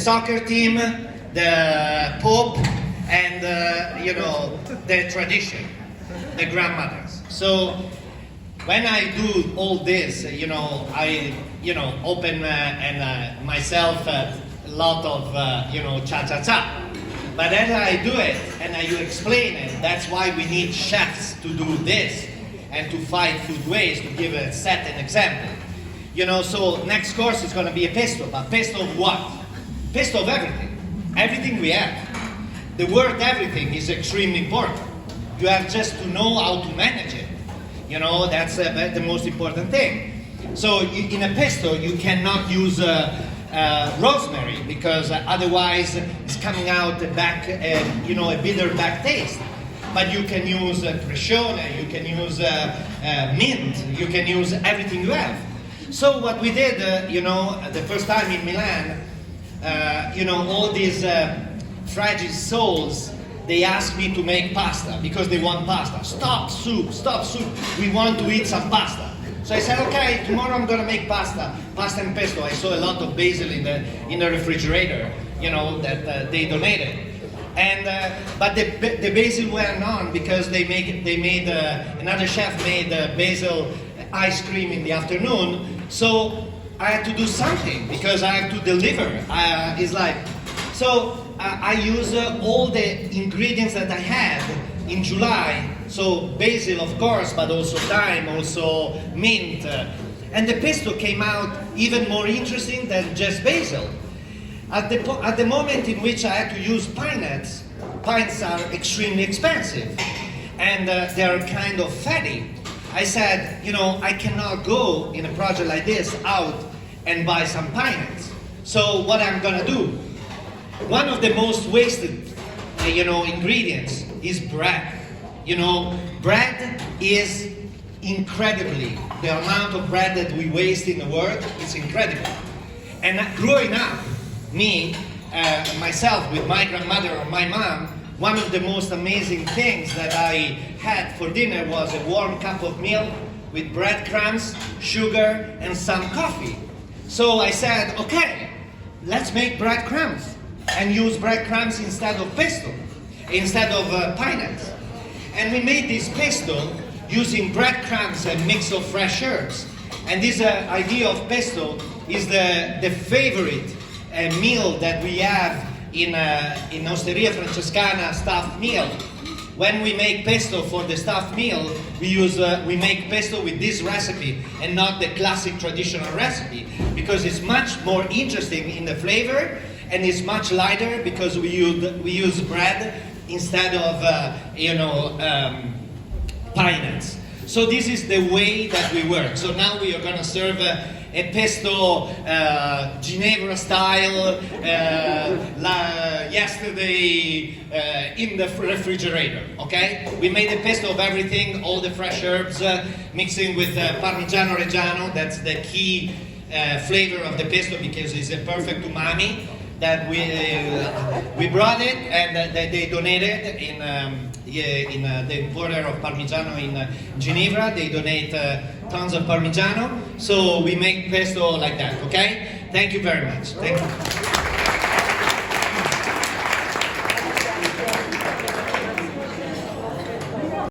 soccer team, the Pope, and you know, the tradition, the grandmothers. So when I do all this, you know, I open and myself a lot of you know, cha-cha-cha. But as I do it and you explain it, that's why we need chefs to do this and to fight food waste, to give a set an example. You know, so next course is going to be a pesto, but pesto of what? Pesto of everything. Everything we have. The word everything is extremely important. You have just to know how to manage it. You know, that's the most important thing. So in a pesto, you cannot use rosemary, because otherwise it's coming out back, you know, a bitter back taste. But you can use crescione, you can use mint, you can use everything you have. So what we did, you know, the first time in Milan, you know, all these fragile souls, they asked me to make pasta because they want pasta. Stop soup, we want to eat some pasta. So I said, okay, tomorrow I'm gonna make pasta and pesto. I saw a lot of basil in the refrigerator, you know, that they donated. And but the basil went on because they made another chef made basil ice cream in the afternoon. So I had to do something because I have to deliver. It's like, so I use all the ingredients that I had in July. So basil, of course, but also thyme, also mint. And the pesto came out even more interesting than just basil. At the moment in which I had to use pine nuts, pines are extremely expensive. And they're kind of fatty. I said, you know, I cannot go in a project like this out and buy some pine nuts. So what I'm gonna do? One of the most wasted, you know, ingredients is bread. You know, bread is incredibly, the amount of bread that we waste in the world is incredible. And growing up, me, myself with my grandmother or my mom, one of the most amazing things that I had for dinner was a warm cup of milk with breadcrumbs, sugar, and some coffee. So I said, okay, let's make breadcrumbs and use breadcrumbs instead of pesto, instead of pine nuts. And we made this pesto using breadcrumbs and mix of fresh herbs. And this idea of pesto is the favorite meal that we have in Osteria Francescana stuffed meal. When we make pesto for the stuffed meal, we make pesto with this recipe and not the classic traditional recipe, because it's much more interesting in the flavor and it's much lighter because we use bread instead of you know, pine nuts. So this is the way that we work. So now we are going to serve a pesto Geneva style yesterday in the refrigerator, okay? We made a pesto of everything, all the fresh herbs, mixing with Parmigiano Reggiano. That's the key flavor of the pesto because it's a perfect umami that we brought it, and they donated in the border of Parmigiano in Geneva. They donate tons of Parmigiano, so we make pesto like that, okay? Thank you very much. Thank you.